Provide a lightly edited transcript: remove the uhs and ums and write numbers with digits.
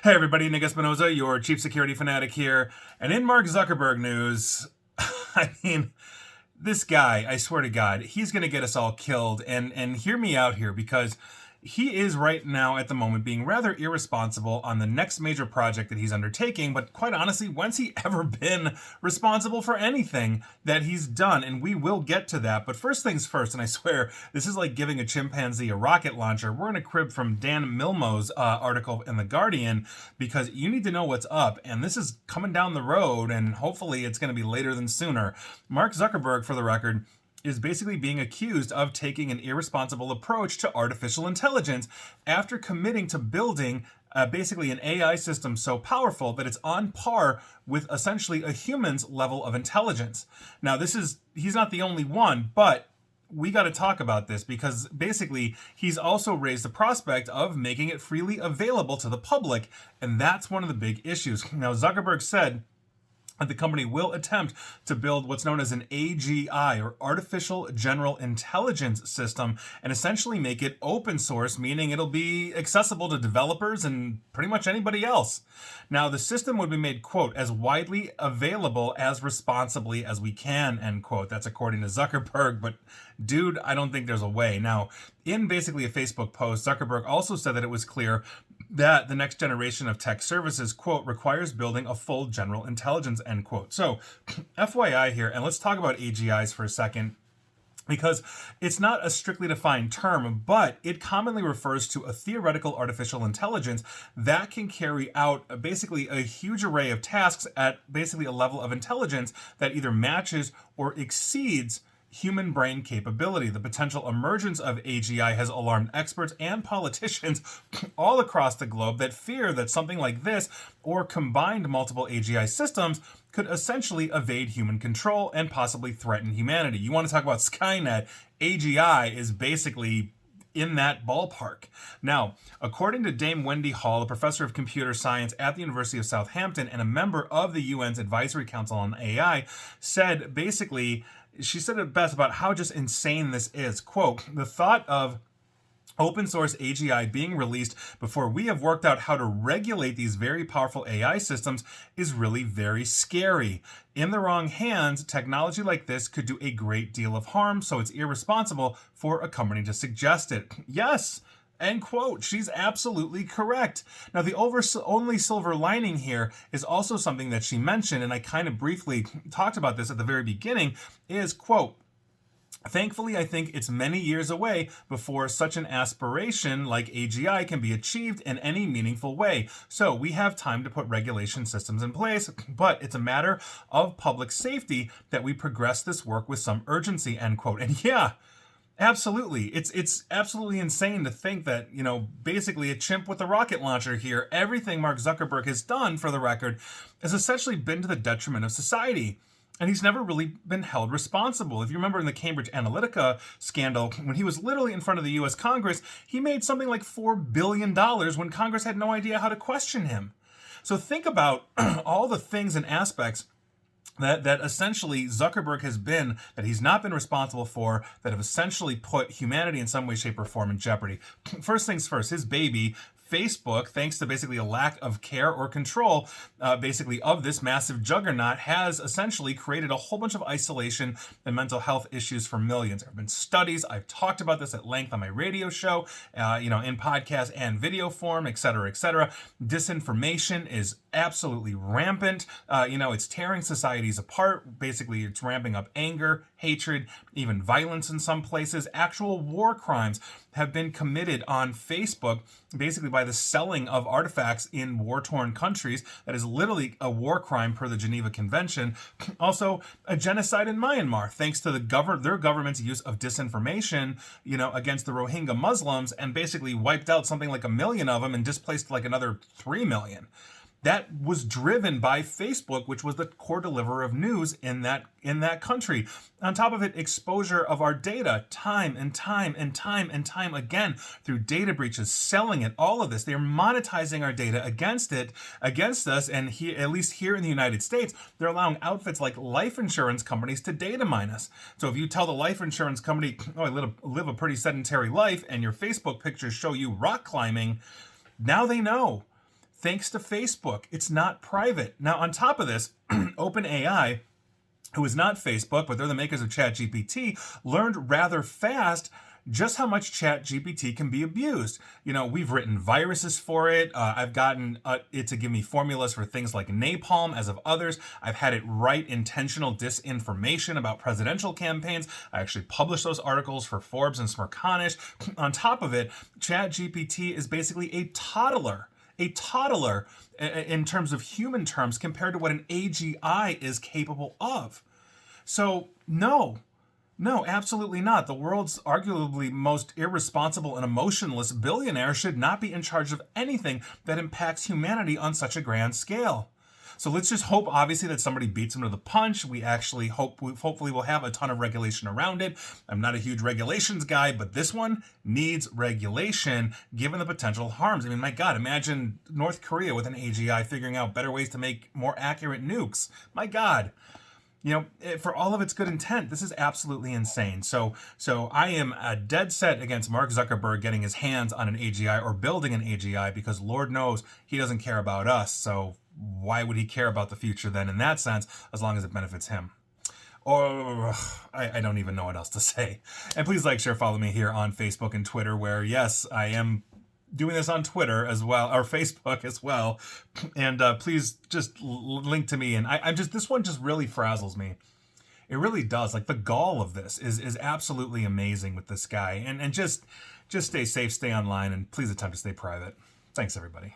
Hey everybody, Nick Espinoza, your chief security fanatic here. And in Mark Zuckerberg news, I mean, this guy, I swear to God, he's going to get us all killed. And hear me out here, because he is right now at the moment being rather irresponsible on the next major project that he's undertaking. But quite honestly, when's he ever been responsible for anything that he's done? And we will get to that. But first things first, and I swear, this is like giving a chimpanzee a rocket launcher. We're in a crib from Dan Milmo's article in The Guardian, because you need to know what's up. And this is coming down the road, and hopefully it's going to be later than sooner. Mark Zuckerberg, for the record, is basically being accused of taking an irresponsible approach to artificial intelligence after committing to building basically an AI system so powerful that it's on par with essentially a human's level of intelligence. Now, he's not the only one, but we got to talk about this, because basically he's also raised the prospect of making it freely available to the public, and that's one of the big issues. Now, Zuckerberg said the company will attempt to build what's known as an AGI, or Artificial General Intelligence System, and essentially make it open source, meaning it'll be accessible to developers and pretty much anybody else. Now, the system would be made, quote, as widely available as responsibly as we can, end quote. That's according to Zuckerberg, but dude, I don't think there's a way. Now, in basically a Facebook post, Zuckerberg also said that it was clear that the next generation of tech services, quote, requires building a full general intelligence, end quote. So, FYI here, and let's talk about AGIs for a second, because it's not a strictly defined term, but it commonly refers to a theoretical artificial intelligence that can carry out basically a huge array of tasks at basically a level of intelligence that either matches or exceeds human brain capability. The potential emergence of AGI has alarmed experts and politicians all across the globe that fear that something like this, or combined multiple AGI systems, could essentially evade human control and possibly threaten humanity. You want to talk about Skynet? AGI is basically in that ballpark. Now, according to Dame Wendy Hall, a professor of computer science at the University of Southampton and a member of the UN's Advisory Council on AI, said basically, she said it best about how just insane this is. Quote, the thought of open source AGI being released before we have worked out how to regulate these very powerful AI systems is really very scary. In the wrong hands, technology like this could do a great deal of harm, so it's irresponsible for a company to suggest it. Yes, end quote. She's absolutely correct. Now, the only silver lining here is also something that she mentioned, and I kind of briefly talked about this at the very beginning, is, quote, thankfully, I think it's many years away before such an aspiration like AGI can be achieved in any meaningful way. So we have time to put regulation systems in place, but it's a matter of public safety that we progress this work with some urgency, end quote. And yeah, absolutely. It's absolutely insane to think that, basically a chimp with a rocket launcher here, everything Mark Zuckerberg has done, for the record, has essentially been to the detriment of society. And he's never really been held responsible. If you remember in the Cambridge Analytica scandal, when he was literally in front of the US Congress, he made something like $4 billion when Congress had no idea how to question him. So think about all the things and aspects that essentially Zuckerberg has been, that he's not been responsible for, that have essentially put humanity in some way, shape, or form in jeopardy. First things first, his baby, Facebook, thanks to basically a lack of care or control, basically of this massive juggernaut, has essentially created a whole bunch of isolation and mental health issues for millions. There have been studies. I've talked about this at length on my radio show, in podcast and video form, et cetera, et cetera. Disinformation is absolutely rampant. It's tearing societies apart. Basically, it's ramping up anger, hatred, even violence in some places. Actual war crimes have been committed on Facebook, basically by the selling of artifacts in war-torn countries. That is literally a war crime per the Geneva Convention. Also, a genocide in Myanmar, thanks to their government's use of disinformation, against the Rohingya Muslims, and basically wiped out something like 1 million of them and displaced like another 3 million. That was driven by Facebook, which was the core deliverer of news in that country. On top of it, exposure of our data time and time and time and time again through data breaches, selling it, all of this. They're monetizing our data against us, and at least here in the United States, they're allowing outfits like life insurance companies to data mine us. So if you tell the life insurance company, oh, I live a pretty sedentary life, and your Facebook pictures show you rock climbing, now they know. thanks to Facebook. It's not private. Now, on top of this, OpenAI, who is not Facebook, but they're the makers of ChatGPT, learned rather fast just how much ChatGPT can be abused. You know, we've written viruses for it. I've gotten it to give me formulas for things like napalm, as of others. I've had it write intentional disinformation about presidential campaigns. I actually published those articles for Forbes and Smerconish. On top of it, ChatGPT is basically a toddler in terms of human terms compared to what an AGI is capable of. So no, absolutely not. The world's arguably most irresponsible and emotionless billionaire should not be in charge of anything that impacts humanity on such a grand scale. So let's just hope, obviously, that somebody beats him to the punch. We actually hopefully we'll have a ton of regulation around it. I'm not a huge regulations guy, but this one needs regulation given the potential harms. I mean, my God, imagine North Korea with an AGI figuring out better ways to make more accurate nukes. My God. You know, for all of its good intent, this is absolutely insane. So I am dead set against Mark Zuckerberg getting his hands on an AGI or building an AGI because Lord knows he doesn't care about us. So why would he care about the future then in that sense, as long as it benefits him? Or I don't even know what else to say. And please like, share, follow me here on Facebook and Twitter, where yes, I am doing this on Twitter as well, or Facebook as well. And please just link to me. And I'm just, this one just really frazzles me. It really does. Like, the gall of this is absolutely amazing with this guy. And just stay safe, stay online, and please attempt to stay private. Thanks, everybody.